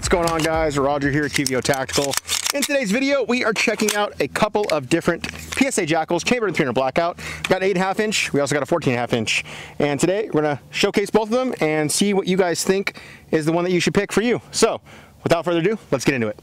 going on, guys? Roger here at QVO Tactical. In today's video, we are checking out a couple of different PSA JAKLs, chambered in 300 Blackout. We've got an 8.5 inch, we also got a 14.5 inch. And today, we're gonna showcase both of them and see what you guys think is the one that you should pick for you. So, without further ado, let's get into it.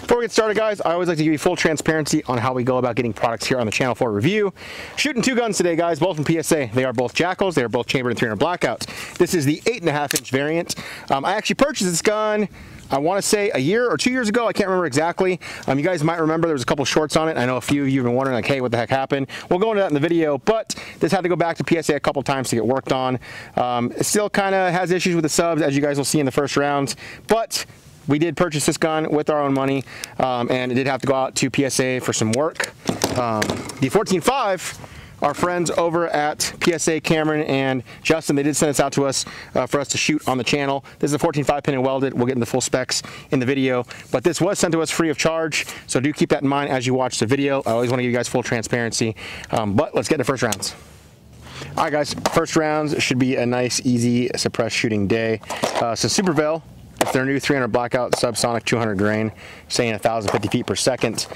Before we get started, guys, I always like to give you full transparency on how we go about getting products here on the channel for review. Shooting two guns today, guys, both from PSA. They are both JAKLs. They are both chambered in 300 Blackouts. This is the 8.5 inch variant. I actually purchased this gun, I want to say a year or 2 years ago. I can't remember exactly. You guys might remember there was a couple shorts on it. I know a few of you have been wondering, like, hey, what the heck happened? We'll go into that in the video, but this had to go back to PSA a couple times to get worked on. It still kind of has issues with the subs, as you guys will see in the first rounds, but we did purchase this gun with our own money, and it did have to go out to PSA for some work. The 14.5, our friends over at PSA, Cameron and Justin, they did send this out to us for us to shoot on the channel. This is a 14.5 pin and welded. We'll get into full specs in the video, but this was sent to us free of charge, so do keep that in mind as you watch the video. I always want to give you guys full transparency, but let's get into first rounds. All right, guys, first rounds should be a nice, easy, suppressed shooting day. So SuperVel, it's their new 300 Blackout subsonic 200 grain, saying 1,050 feet per second.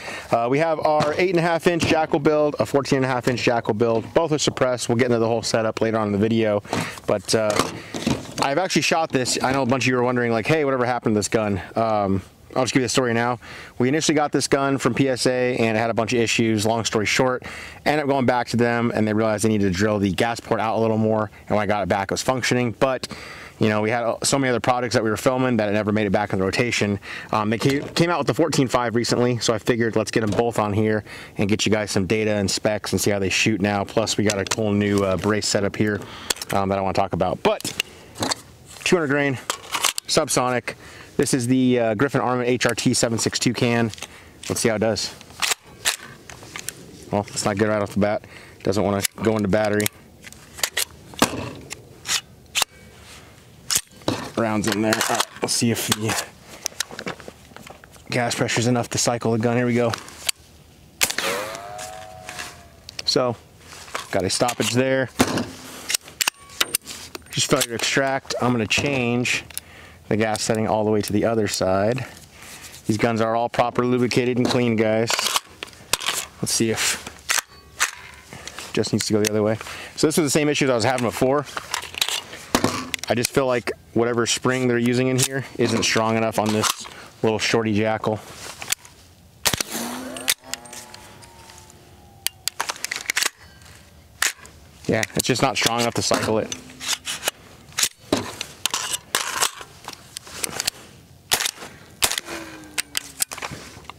We have our 8.5 inch JAKL build, a 14.5 inch JAKL build. Both are suppressed. We'll get into the whole setup later on in the video. But I've actually shot this. I know a bunch of you were wondering, like, hey, whatever happened to this gun? I'll just give you the story now. We initially got this gun from PSA and it had a bunch of issues. Long story short, ended up going back to them and they realized they needed to drill the gas port out a little more. And when I got it back, it was functioning. But you know, we had so many other projects that we were filming that it never made it back in the rotation. They came out with the 14.5 recently, so I figured let's get them both on here and get you guys some data and specs and see how they shoot now. Plus, we got a cool new brace setup here that I want to talk about. But 200 grain, subsonic. This is the Griffin Armament HRT 762 can. Let's see how it does. Well, it's not good right off the bat. Doesn't want to go into battery. Rounds in there. All right, let's see if the gas pressure is enough to cycle the gun. Here we go. So, got a stoppage there. Just failure to extract. I'm going to change the gas setting all the way to the other side. These guns are all properly lubricated and clean, guys. Let's see if just needs to go the other way. So this was the same issue that I was having before. I just feel like whatever spring they're using in here isn't strong enough on this little shorty JAKL. Yeah, it's just not strong enough to cycle it.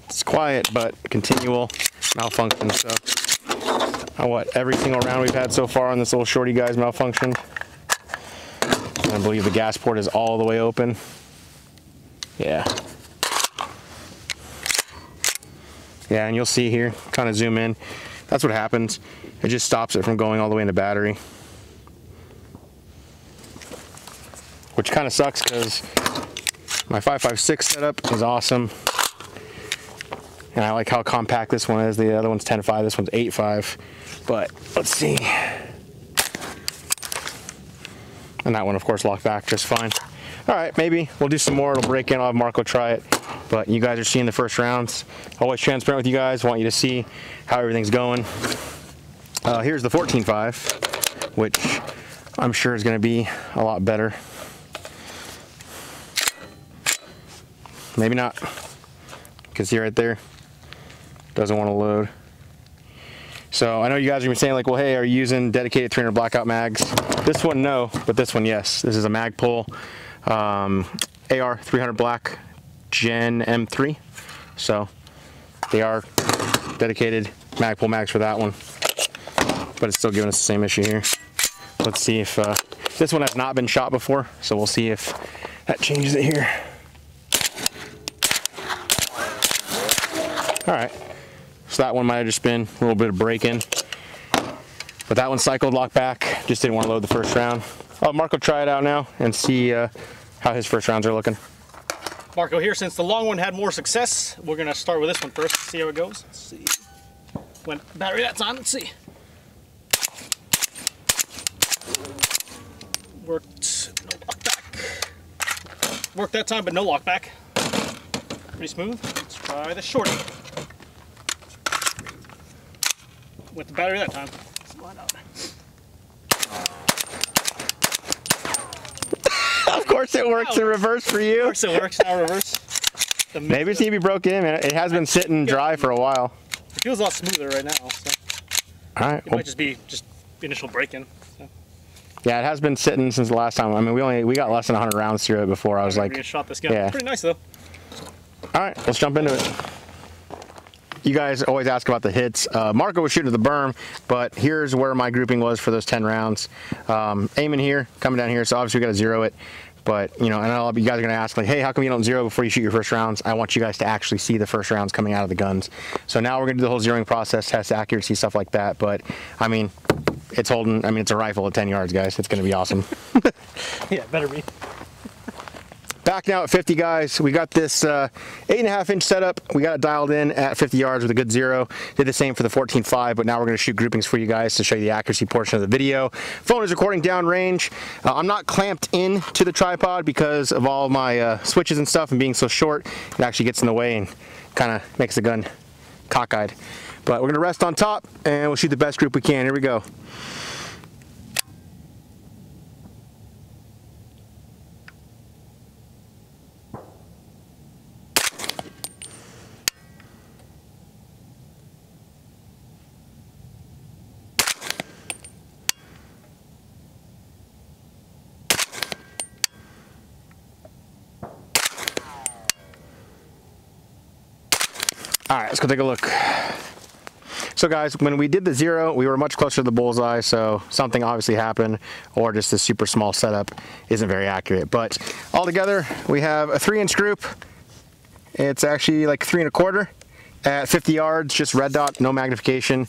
It's quiet, but continual malfunction. So, every single round we've had so far on this little shorty guy's malfunctioned. I believe the gas port is all the way open. Yeah. Yeah, and you'll see here, kind of zoom in. That's what happens. It just stops it from going all the way into battery. Which kind of sucks because my 5.56 setup is awesome. And I like how compact this one is. The other one's 10.5, this one's 8.5. But let's see. And that one, of course, locked back just fine. All right, maybe we'll do some more. It'll break in. I'll have Marco try it. But you guys are seeing the first rounds. Always transparent with you guys. Want you to see how everything's going. Here's the 14.5, which I'm sure is going to be a lot better. Maybe not. You can see right there. Doesn't want to load. So I know you guys are gonna be saying, like, well, hey, are you using dedicated 300 Blackout mags? This one, no, but this one, yes. This is a mag pull AR 300 Black Gen M3. So they are dedicated mag pull mags for that one, but it's still giving us the same issue here. Let's see if this one has not been shot before, so we'll see if that changes it here. All right. So that one might have just been a little bit of break-in. But that one cycled, locked back. Just didn't want to load the first round. I'll have Marco try it out now and see how his first rounds are looking. Marco here. Since the long one had more success, we're gonna start with this one first. See how it goes. Let's see. Went battery that time. Let's see. Worked. No lock back. Worked that time, but no lock back. Pretty smooth. Let's try the shorty. With the battery that time. Slide out. Of course it works in reverse for you. Of course it works now reverse. Maybe it's need to be broken in, man. It has been sitting dry for a while. It feels a lot smoother right now. So. All right. It might just be initial break-in. So. Yeah, it has been sitting since the last time. I mean, we got less than 100 rounds through it before. I was like, shot this gun. Yeah. Pretty nice though. All right, let's jump into it. You guys always ask about the hits. Marco was shooting at the berm, but here's where my grouping was for those 10 rounds. Aiming here, coming down here, so obviously we got to zero it. But, you know, and you guys are going to ask, like, hey, how come you don't zero before you shoot your first rounds? I want you guys to actually see the first rounds coming out of the guns. So now we're going to do the whole zeroing process, test accuracy, stuff like that. But, I mean, it's holding, I mean, it's a rifle at 10 yards, guys. It's going to be awesome. Yeah, better be. Back now at 50, guys. We got this 8.5-inch setup. We got it dialed in at 50 yards with a good zero. Did the same for the 14.5, but now we're going to shoot groupings for you guys to show you the accuracy portion of the video. Phone is recording downrange. I'm not clamped in to the tripod because of all my switches and stuff, and being so short, it actually gets in the way and kind of makes the gun cockeyed. But we're going to rest on top, and we'll shoot the best group we can. Here we go. All right, let's go take a look. So guys, when we did the zero, we were much closer to the bullseye, so something obviously happened, or just this super small setup isn't very accurate. But altogether, we have a 3-inch group. It's actually like 3 1/4 at 50 yards, just red dot, no magnification.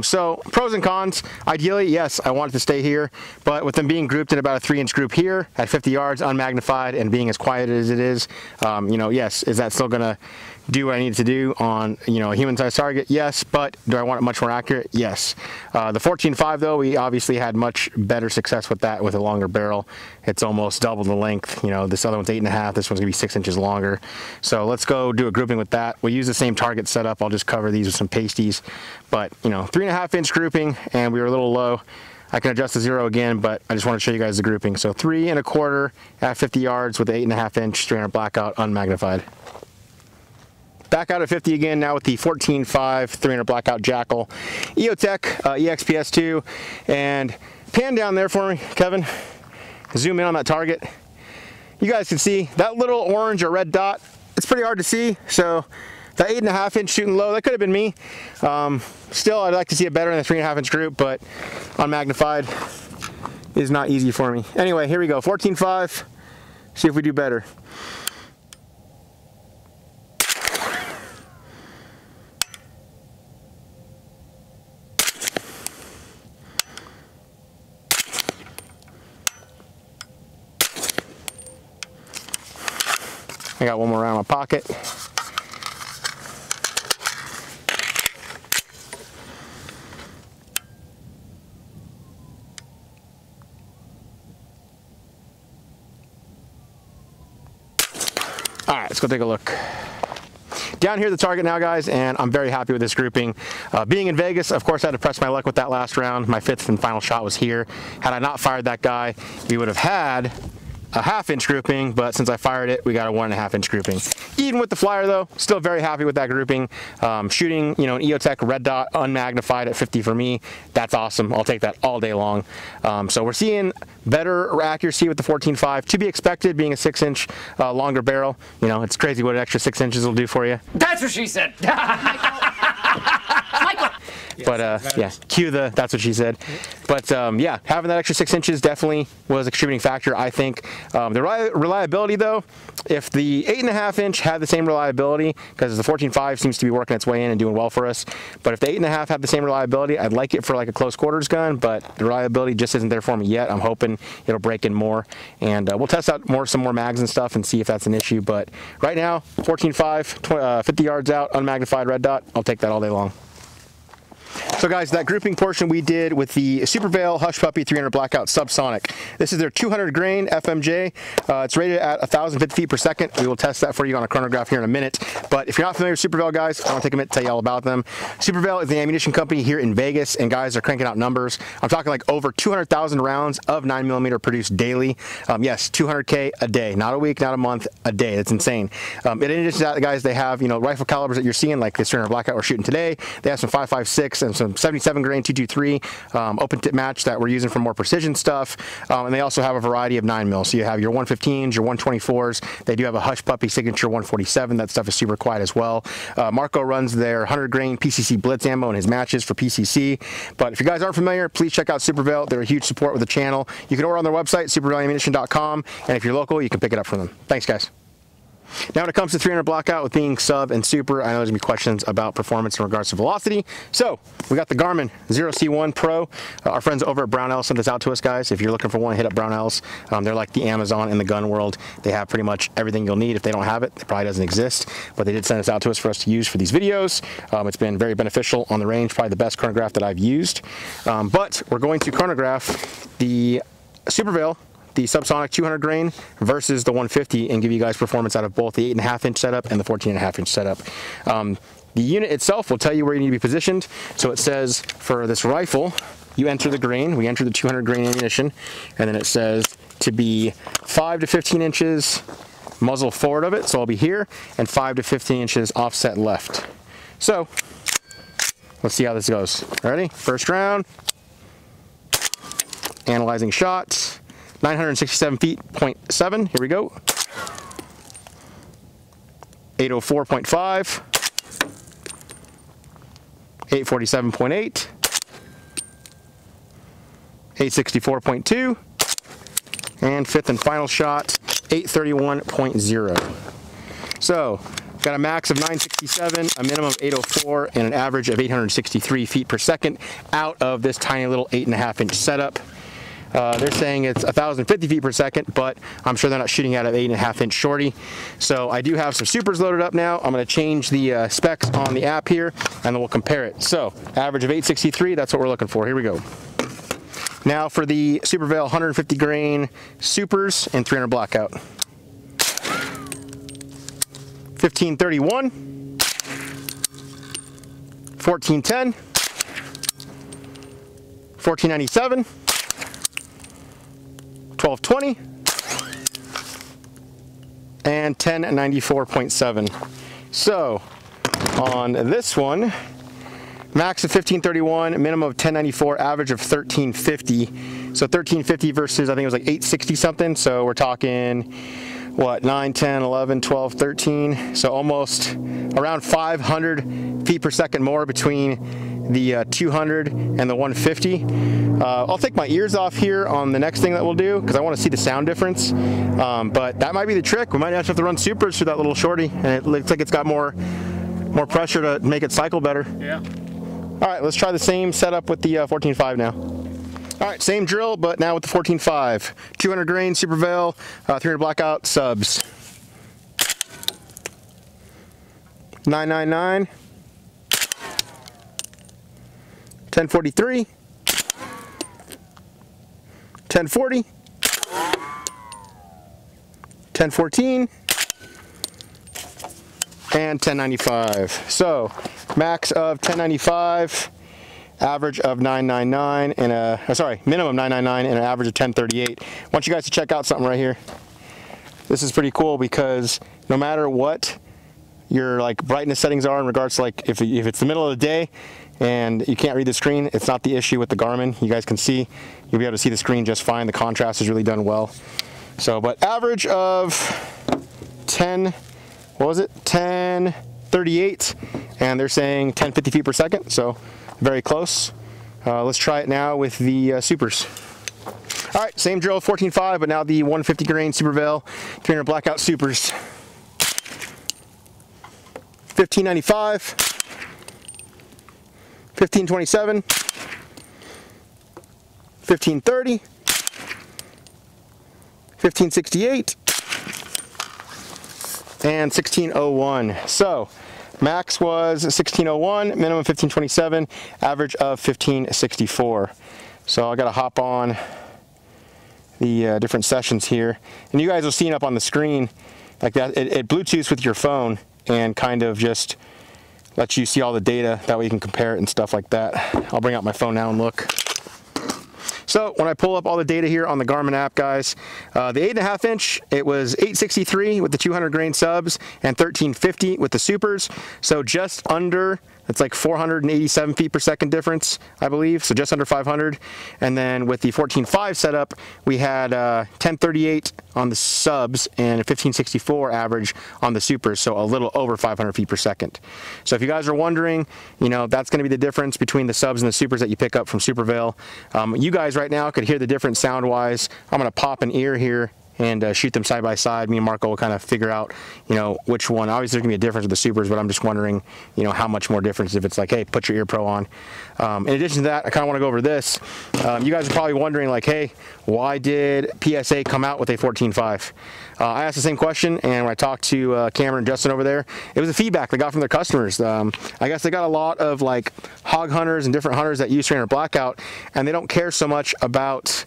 So pros and cons. Ideally, yes, I want it to stay here, but with them being grouped in about a 3-inch group here at 50 yards, unmagnified, and being as quiet as it is, you know, yes, is that still gonna do what I need to do on, you know, a human-sized target? Yes, but do I want it much more accurate? Yes. The 14.5 though, we obviously had much better success with that with a longer barrel. It's almost double the length. You know, this other one's 8.5. This one's gonna be 6 inches longer. So let's go do a grouping with that. We'll use the same target setup. I'll just cover these with some pasties, but you know, 3.5-inch grouping, and we were a little low. I can adjust the zero again, but I just want to show you guys the grouping. So 3 1/4 at 50 yards with 8.5-inch 300 Blackout unmagnified. Back out at 50 again, now with the 14.5 300 Blackout JAKL EOTech EXPS2, and pan down there for me, Kevin. Zoom in on that target. You guys can see that little orange or red dot. It's pretty hard to see, so that 8.5-inch shooting low, that could have been me. Still, I'd like to see it better in the 3.5-inch group, but unmagnified is not easy for me. Anyway, here we go, 14.5. See if we do better. I got one more round in my pocket. All right, let's go take a look. Down here at the target now, guys, and I'm very happy with this grouping. Being in Vegas, of course, I had to press my luck with that last round. My 5th and final shot was here. Had I not fired that guy, we would have had a 1/2-inch grouping, but since I fired it, we got a 1.5-inch grouping. Even with the flyer though, still very happy with that grouping. Shooting, you know, an EOTech red dot unmagnified at 50 for me, that's awesome. I'll take that all day long. So we're seeing better accuracy with the 14.5, to be expected, being a 6-inch longer barrel. You know, it's crazy what an extra 6 inches will do for you. That's what she said. Michael. But yeah, cue the, that's what she said. But yeah, having that extra 6 inches definitely was a contributing factor, I think. The reliability though, if the 8.5 inch had the same reliability, because the 14.5 seems to be working its way in and doing well for us, but if the 8.5 had the same reliability, I'd like it for like a close quarters gun, but the reliability just isn't there for me yet. I'm hoping it'll break in more, and we'll test out some more mags and stuff and see if that's an issue. But right now, 14.5, 50 yards out, unmagnified red dot, I'll take that all day long. So guys, that grouping portion we did with the SuperVel Hush Puppy 300 Blackout Subsonic. This is their 200 grain FMJ. It's rated at 1,050 feet per second. We will test that for you on a chronograph here in a minute. But if you're not familiar with SuperVel, guys, I want to take a minute to tell you all about them. SuperVel is the ammunition company here in Vegas, and guys, they're cranking out numbers. I'm talking like over 200,000 rounds of 9mm produced daily. Yes, 200K a day, not a week, not a month, a day. That's insane. In addition to that, guys, they have, you know, rifle calibers that you're seeing, like this 300 Blackout we're shooting today. They have some 5.56 and some 77 grain 223 open tip match that we're using for more precision stuff, and they also have a variety of 9mm. So you have your 115s, your 124s. They do have a Hush Puppy signature 147. That stuff is super quiet as well. Marco runs their 100 grain PCC Blitz ammo in his matches for PCC. But if you guys aren't familiar, please check out SuperVel. They're a huge support with the channel. You can order on their website, supervelammunition.com, and if you're local, you can pick it up from them. Thanks, guys. Now when it comes to 300 Blackout with being sub and super, I know there's going to be questions about performance in regards to velocity. So we got the Garmin 0C1 Pro. Our friends over at Brownell sent this out to us, guys. If you're looking for one, hit up Brownell's. They're like the Amazon in the gun world. They have pretty much everything you'll need. If they don't have it, it probably doesn't exist. But they did send this out to us for us to use for these videos. It's been very beneficial on the range, probably the best chronograph that I've used. But we're going to chronograph the SuperVel, the subsonic 200 grain versus the 150, and give you guys performance out of both the 8.5 inch setup and the 14.5 inch setup. The unit itself will tell you where you need to be positioned. So it says for this rifle, you enter the grain, we enter the 200 grain ammunition, and then it says to be 5 to 15 inches muzzle forward of it, so I'll be here, and 5 to 15 inches offset left. So let's see how this goes. Ready? First round. Analyzing shots. 967 feet, 0.7, here we go. 804.5. 847.8. 864.2. And fifth and final shot, 831.0. So, got a max of 967, a minimum of 804, and an average of 863 feet per second out of this tiny little 8.5 inch setup. They're saying it's 1,050 feet per second, but I'm sure they're not shooting out of 8.5 inch shorty. So I do have some supers loaded up now. I'm going to change the specs on the app here, and then we'll compare it. So average of 863, that's what we're looking for. Here we go. Now for the SuperVel 150 grain supers and 300 Blackout. 1531, 1410, 1497, 1220, and 1094.7. So on this one, max of 1531, minimum of 1094, average of 1350. So 1350 versus, I think it was like 860 something. So we're talking, what, 9, 10, 11, 12, 13. So almost around 500 feet per second more between the 200 and the 150. I'll take my ears off here on the next thing that we'll do, because I want to see the sound difference. But that might be the trick. We might have to run supers through that little shorty, and it looks like it's got more pressure to make it cycle better. Yeah. All right, let's try the same setup with the 14.5 now. All right, same drill, but now with the 14.5. 200 grain SuperVel, 300 Blackout subs. 999. 1043. 1040. 1014. And 1095. So max of 1095, average of 999, and minimum 999 and an average of 1038. I want you guys to check out something right here. This is pretty cool because no matter what your like brightness settings are in regards to like if it's the middle of the day and you can't read the screen, it's not the issue with the Garmin. You guys can see, you'll be able to see the screen just fine. The contrast is really done well. So, but average of 10, what was it? 10, 38, and they're saying 1050 feet per second, so very close. Let's try it now with the supers. All right, same drill, 14.5, but now the 150 grain SuperVel 300 Blackout supers. 1595, 1527, 1530, 1568, and 1601. So max was 1601, minimum 1527, average of 1564. So I got to hop on the different sessions here, and you guys will see it up on the screen like that. It Bluetooths with your phone and kind of just lets you see all the data. That way you can compare it and stuff like that. I'll bring out my phone now and look. So when I pull up all the data here on the Garmin app, guys, the 8.5 inch, it was 863 with the 200 grain subs and 1350 with the supers. So just under, it's like 487 feet per second difference, I believe. So just under 500. And then with the 14.5 setup, we had 1038 on the subs and 1564 average on the supers. So a little over 500 feet per second. So if you guys are wondering, you know, that's going to be the difference between the subs and the supers that you pick up from SuperVel. You guys right now could hear the difference sound-wise. I'm going to pop an ear here and shoot them side by side. Me and Marco will kind of figure out, you know, which one. Obviously, there's gonna be a difference with the supers, but I'm just wondering, you know, how much more difference if it's like, hey, put your ear pro on. In addition to that, I kind of want to go over this. You guys are probably wondering, like, hey, why did PSA come out with a 14.5? I asked the same question, and when I talked to Cameron and Justin over there, it was the feedback they got from their customers. I guess they got a lot of like hog hunters and different hunters that use 300 Blackout, and they don't care so much about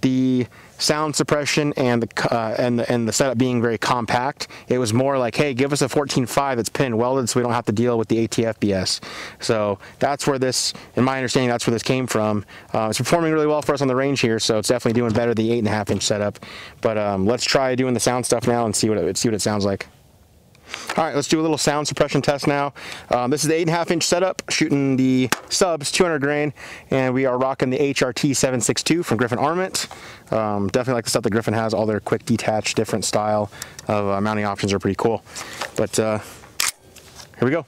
the sound suppression and the setup being very compact. It was more like, hey, give us a 14.5 that's pin welded so we don't have to deal with the ATF BS. So that's where this, in my understanding, that's where this came from. It's performing really well for us on the range here, so it's definitely doing better than the 8.5 inch setup. But let's try doing the sound stuff now and see what it sounds like. All right, let's do a little sound suppression test now. This is the 8.5 inch setup, shooting the subs 200 grain, and we are rocking the HRT 762 from Griffin Armament. Definitely like the stuff that Griffin has. All their quick detach, different style of mounting options are pretty cool. But here we go.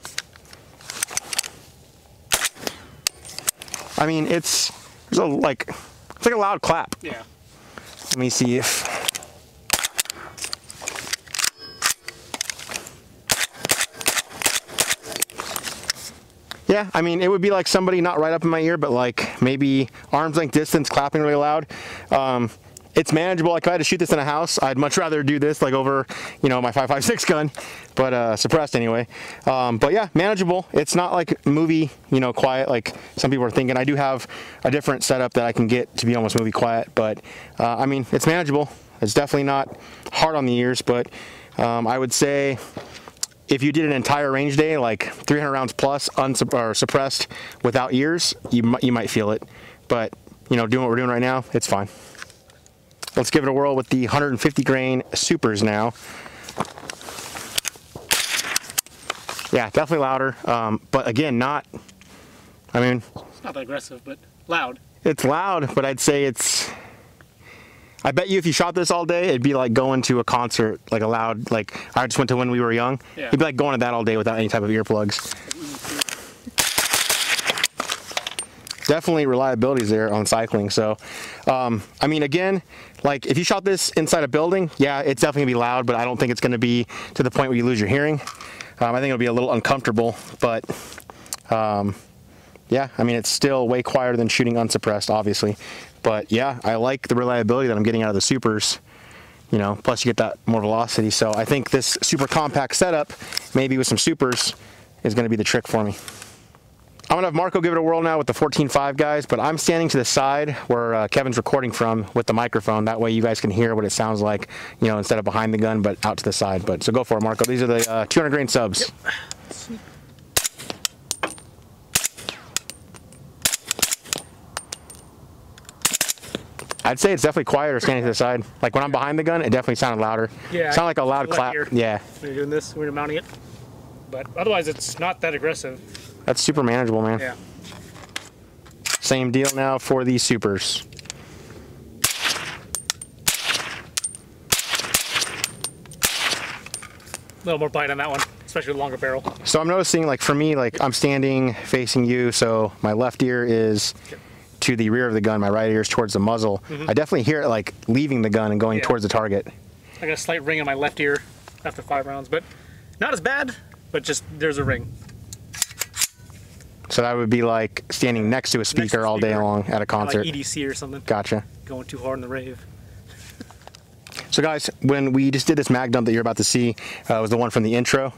I mean, it's like a loud clap. Yeah. Let me see if. Yeah, I mean, it would be like somebody not right up in my ear, but like maybe arm's length distance clapping really loud. It's manageable. Like if I had to shoot this in a house, I'd much rather do this like over, you know, my 5.56 gun, but suppressed anyway. But yeah, manageable. It's not like movie, you know, quiet like some people are thinking. I do have a different setup that I can get to be almost movie quiet, but I mean, it's manageable. It's definitely not hard on the ears, but I would say if you did an entire range day, like 300 rounds plus, or suppressed without ears, you might feel it. But, you know, doing what we're doing right now, it's fine. Let's give it a whirl with the 150 grain supers now. Yeah, definitely louder. But again, not, I mean. It's not that aggressive, but loud. It's loud, but I'd say it's, I bet you if you shot this all day, it'd be like going to a concert, like a loud, like I just went to when we were young. Yeah. It'd be like going to that all day without any type of earplugs. Definitely reliability is there on cycling. So, I mean, again, like if you shot this inside a building, yeah, it's definitely gonna be loud, but I don't think it's gonna be to the point where you lose your hearing. I think it'll be a little uncomfortable, but yeah, I mean, it's still way quieter than shooting unsuppressed, obviously. But yeah, I like the reliability that I'm getting out of the supers, you know, plus you get that more velocity. So I think this super compact setup, maybe with some supers, is gonna be the trick for me. I'm gonna have Marco give it a whirl now with the 14.5 guys, but I'm standing to the side where Kevin's recording from with the microphone. That way you guys can hear what it sounds like, you know, instead of behind the gun, but out to the side. But so go for it, Marco. These are the 200 grain subs. Yep. I'd say it's definitely quieter standing to the side. Like when I'm behind the gun, it definitely sounded louder. Yeah. It sounded like a loud clap. Yeah. When you're doing this, when you're mounting it. But otherwise, it's not that aggressive. That's super manageable, man. Yeah. Same deal now for these supers. A little more bite on that one. especially with a longer barrel. So I'm noticing, like for me, like I'm standing facing you, so my left ear is to the rear of the gun, my right ear is towards the muzzle. I definitely hear it like leaving the gun and going towards the target. I got a slight ring on my left ear after 5 rounds, but not as bad, but just there's a ring. So that would be like standing next to a speaker all day long at a concert. Like EDC or something. Gotcha. Going too hard in the rave. So guys, when we just did this mag dump that you're about to see, was the one from the intro.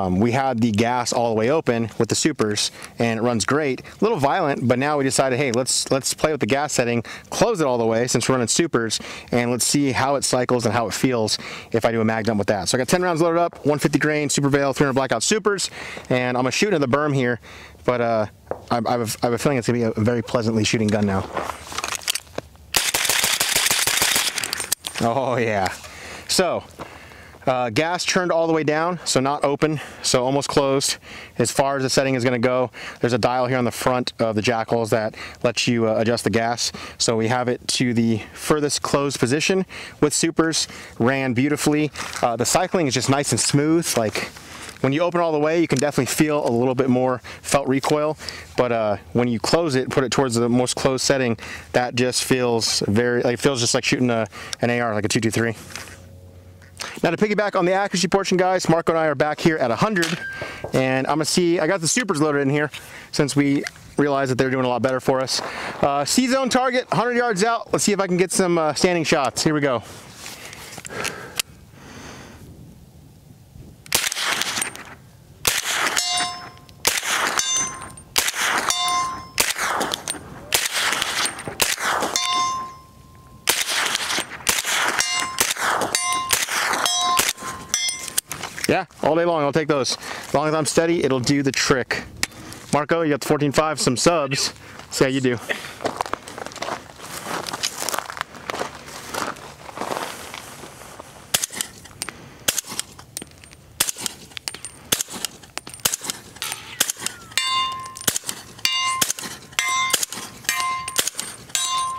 We had the gas all the way open with the supers, and it runs great. A little violent, but now we decided, hey, let's play with the gas setting, close it all the way since we're running supers, and let's see how it cycles and how it feels if I do a mag dump with that. So I got 10 rounds loaded up, 150 grain, SuperVel, 300 Blackout supers, and I'm gonna shoot into the berm here, but I have a feeling it's gonna be a very pleasantly shooting gun now. Oh yeah. So, gas turned all the way down, so not open, so almost closed. As far as the setting is going to go, there's a dial here on the front of the JAKLs that lets you adjust the gas. So we have it to the furthest closed position with supers, ran beautifully. The cycling is just nice and smooth. Like when you open all the way, you can definitely feel a little bit more felt recoil, but when you close it, put it towards the most closed setting, that just feels it feels just like shooting an AR, like a 223. Now to piggyback on the accuracy portion, guys, Marco and I are back here at 100, and I'm gonna see, I got the supers loaded in here since we realized that they're doing a lot better for us. C-zone target, 100 yards out. Let's see if I can get some standing shots. Here we go. Yeah, all day long, I'll take those. As long as I'm steady, it'll do the trick. Marco, you got the 14.5, some subs. See how you do. Yeah,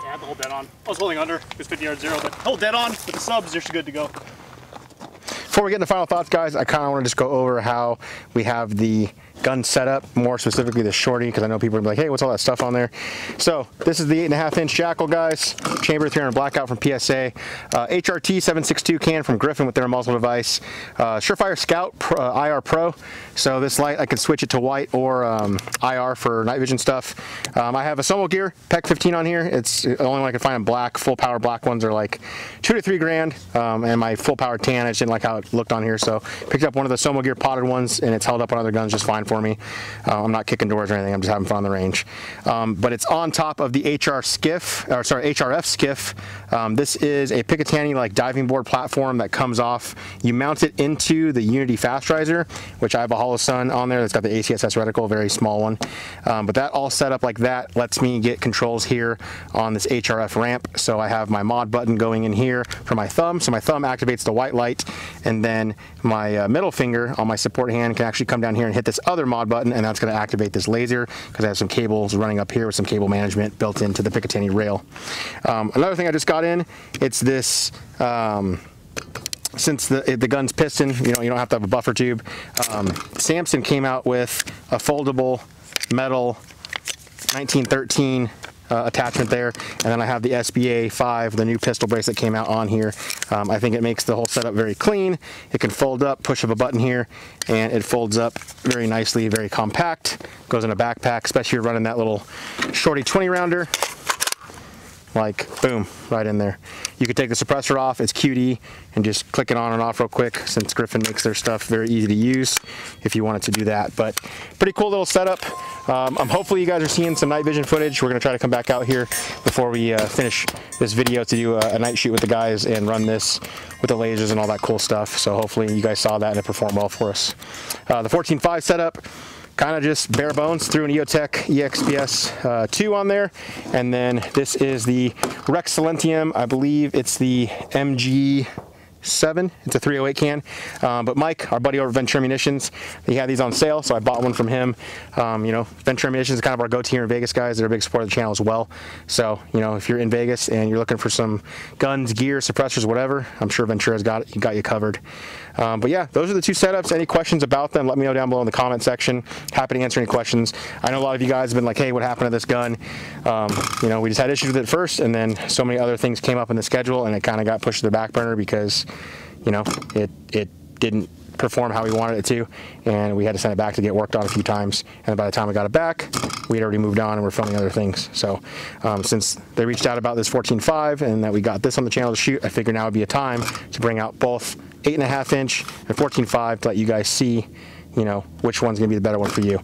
I have to hold dead on. I was holding under, it was 50 yards zero, but hold dead on with the subs, you're good to go. Before we get into final thoughts, guys, I kind of want to just go over how we have the gun setup, more specifically the shorty, because I know people are like, hey, what's all that stuff on there? So this is the 8.5-inch JAKL, guys, chamber 300 Blackout from PSA, HRT 7.62 can from Griffin with their muzzle device, Surefire Scout IR Pro. So this light, I can switch it to white or IR for night vision stuff. I have a Somo Gear PEC 15 on here. It's the only one I can find in black. Full power black ones are like $2 to $3 grand, and my full power tan, I just didn't like how it looked on here, so picked up one of the Somo Gear potted ones, and it's held up on other guns just fine for me. I'm not kicking doors or anything, I'm just having fun on the range. But it's on top of the HRF skiff. This is a Picatinny like diving board platform that comes off. You mount it into the Unity Fast Riser, which I have a Hollow Sun on there that's got the ACSS reticle, very small one. But that all set up like that lets me get controls here on this HRF ramp. So I have my mod button going in here for my thumb, so my thumb activates the white light, and then my middle finger on my support hand can actually come down here and hit this other mod button, and that's going to activate this laser because I have some cables running up here with some cable management built into the Picatinny rail. Another thing I just got in, it's this, since the gun's piston, you don't have to have a buffer tube. Samson came out with a foldable metal 1913 attachment there, and then I have the SBA 5, the new pistol brace that came out on here. I think it makes the whole setup very clean. It can fold up, push of a button here, and it folds up very nicely, very compact. Goes in a backpack, especially if you're running that little shorty 20 rounder. Like, boom, right in there. You could take the suppressor off, it's QD, and just click it on and off real quick, since Griffin makes their stuff very easy to use if you wanted to do that. But pretty cool little setup. Hopefully you guys are seeing some night vision footage. We're gonna try to come back out here before we finish this video to do a night shoot with the guys and run this with the lasers and all that cool stuff. So hopefully you guys saw that and it performed well for us. The 14.5 setup, kind of just bare bones, threw an EOTech EXPS 2 on there, and then this is the Rex Silentium. I believe it's the MG 7. It's a 308 can. But Mike, our buddy over at Venture Ammunitions, he had these on sale, so I bought one from him. You know, Venture Ammunitions is kind of our go-to here in Vegas, guys. They're a big supporter of the channel as well. So, you know, if you're in Vegas and you're looking for some guns, gear, suppressors, whatever, I'm sure Ventura's got you covered. But yeah, those are the two setups. Any questions about them, let me know down below in the comment section. Happy to answer any questions. I know a lot of you guys have been like, hey, what happened to this gun? You know, we just had issues with it first, and then so many other things came up in the schedule, and it kind of got pushed to the back burner because, you know, it didn't perform how we wanted it to, and we had to send it back to get worked on a few times, and by the time we got it back, we'd already moved on and we're filming other things. So since they reached out about this 14.5 and that we got this on the channel to shoot, I figured now would be a time to bring out both 8.5 inch and 14.5 to let you guys see, you know, which one's gonna be the better one for you.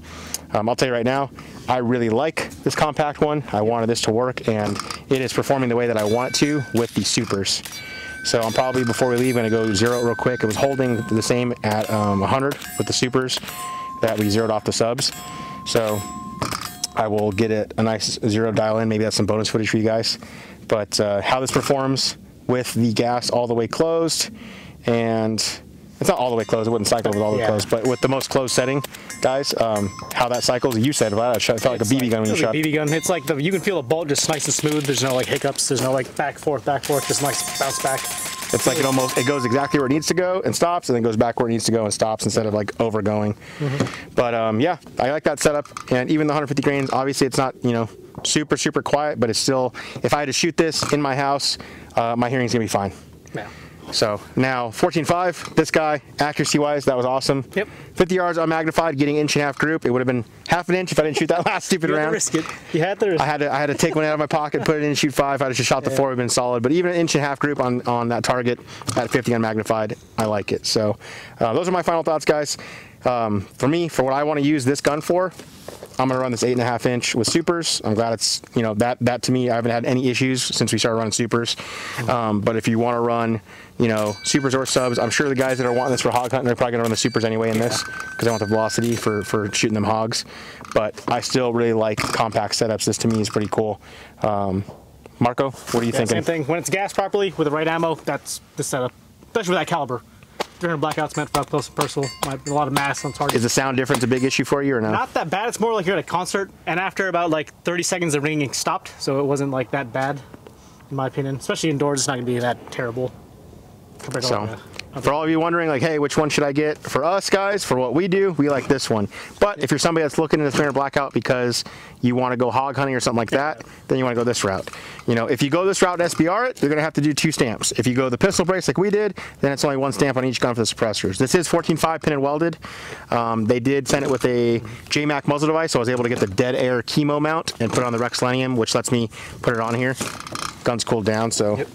I'll tell you right now, I really like this compact one. I wanted this to work, and it is performing the way that I want it to with the supers. So I'm probably, before we leave, gonna go zero it real quick. It was holding the same at 100 with the supers that we zeroed off the subs. So I will get it a nice zero dial in. Maybe that's some bonus footage for you guys. But how this performs with the gas all the way closed, and it's not all the way closed, it wouldn't cycle with all the way closed, but with the most closed setting, guys, how that cycles, you said, well, it felt like a BB gun when you shot. BB gun, it's like, you can feel the bolt just nice and smooth. There's no like hiccups, there's no like back, forth, just nice bounce back. It's like it goes exactly where it needs to go and stops, and then goes back where it needs to go and stops instead of like over going. But yeah, I like that setup, and even the 150 grains, obviously it's not, you know, super quiet, but it's still, if I had to shoot this in my house, my hearing's gonna be fine. Yeah. So now 14.5, this guy, accuracy wise, that was awesome. Yep. 50 yards unmagnified, getting inch-and-a-half group. It would have been half an inch if I didn't shoot that last stupid round. You had to risk it. You had to risk it. I had to take one out of my pocket, put it in and shoot 5. If I had just shot the 4, it would have been solid. But even an inch-and-a-half group on that target at 50 unmagnified, I like it. So those are my final thoughts, guys. For me, for what I want to use this gun for, I'm gonna run this 8.5 inch with supers. I'm glad it's, you know, that to me, I haven't had any issues since we started running supers. But if you want to run, you know, supers or subs, I'm sure the guys that are wanting this for hog hunting are probably gonna run the supers anyway in this, because I want the velocity for shooting them hogs. But I still really like compact setups. This to me is pretty cool. Marco, what are you thinking? Same thing. When it's gassed properly with the right ammo, that's the setup, especially with that caliber. 300 Blackout's meant for up close and personal. Might be a lot of mass on target. Is the sound difference a big issue for you or no? Not that bad. It's more like you're at a concert, and after about like 30 seconds, the ringing stopped, so it wasn't like that bad, in my opinion. Especially indoors, it's not gonna be that terrible. So, for all of you wondering, like, hey, which one should I get? For us, guys, for what we do, we like this one. But if you're somebody that's looking into 300 Blackout because you want to go hog hunting or something like that, then you want to go this route. You know, if you go this route and SBR it, you're going to have to do 2 stamps. If you go the pistol brace like we did, then it's only 1 stamp on each gun for the suppressors. This is 14.5 pin and welded. They did send it with a JMac muzzle device, so I was able to get the dead air chemo mount and put it on the Rexlenium, which lets me put it on here. Gun's cooled down, so... Yep.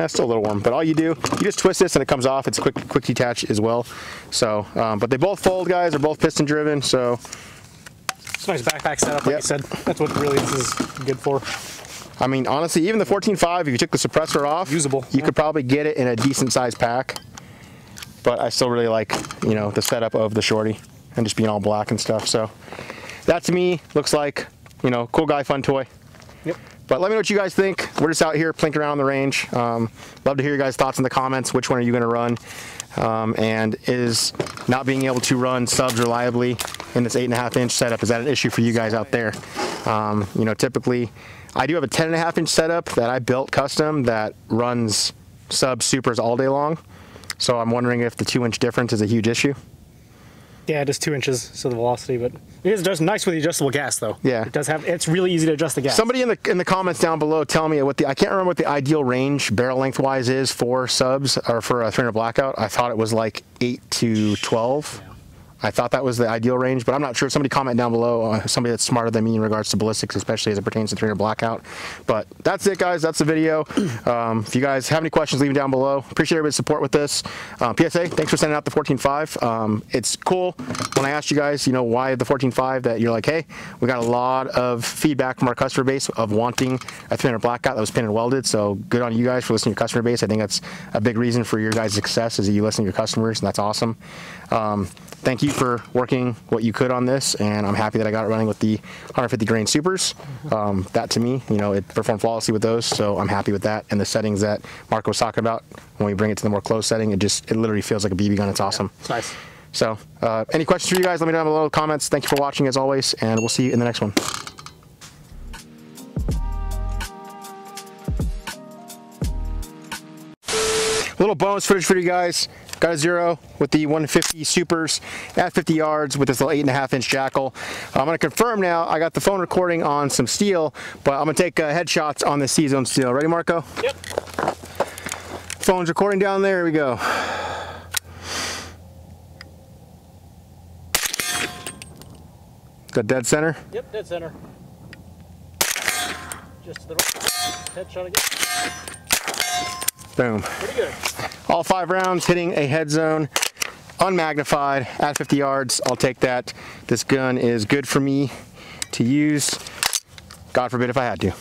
Still a little warm, but all you do, you just twist this and it comes off. It's quick detach as well. So, but they both fold, guys. They're both piston driven. So, it's a nice backpack setup, like you said. That's what really this is good for. I mean, honestly, even the 14.5, if you took the suppressor off, usable. You could probably get it in a decent sized pack. But I still really like, you know, the setup of the shorty and just being all black and stuff. So, that to me looks like, you know, cool guy, fun toy. Yep. But let me know what you guys think. We're just out here plinking around the range. Love to hear your guys' thoughts in the comments. Which one are you going to run? And is not being able to run subs reliably in this 8.5 inch setup, is that an issue for you guys out there? You know, typically, I do have a 10.5 inch setup that I built custom that runs sub supers all day long. So I'm wondering if the 2 inch difference is a huge issue. Yeah, just 2 inches, so the velocity, but it is just nice with the adjustable gas, though. Yeah, it does have. It's really easy to adjust the gas. Somebody in the comments down below, tell me what the, I can't remember what the ideal range barrel length wise is for subs or for a 300 Blackout. I thought it was like 8 to 12. Yeah. I thought that was the ideal range, but I'm not sure. Somebody comment down below, somebody that's smarter than me in regards to ballistics, especially as it pertains to 300 Blackout. But that's it, guys. That's the video. If you guys have any questions, leave them down below. Appreciate everybody's support with this. PSA, thanks for sending out the 14.5. It's cool when I asked you guys, you know, why the 14.5, that you're like, hey, we got a lot of feedback from our customer base of wanting a 300 Blackout that was pin and welded. So good on you guys for listening to your customer base. I think that's a big reason for your guys' success is that you listen to your customers, and that's awesome. thank you for working what you could on this, and I'm happy that I got it running with the 150 grain supers. That to me, you know, it performed flawlessly with those, so I'm happy with that. And the settings that Marco was talking about, when we bring it to the more closed setting, it literally feels like a BB gun. It's awesome. Yeah, it's nice. So, any questions for you guys, let me know down below in the comments. Thank you for watching as always, and we'll see you in the next one. A little bonus footage for you guys. Got a 0 with the 150 supers at 50 yards with this little 8.5-inch JAKL. I'm going to confirm now. I got the phone recording on some steel, but I'm going to take headshots on the C-Zone steel. Ready, Marco? Yep. Phone's recording down there. Here we go. Got dead center? Yep, dead center. Just to the right. Headshot again. Boom. Pretty good. All 5 rounds hitting a head zone, unmagnified, at 50 yards. I'll take that. This gun is good for me to use. God forbid if I had to.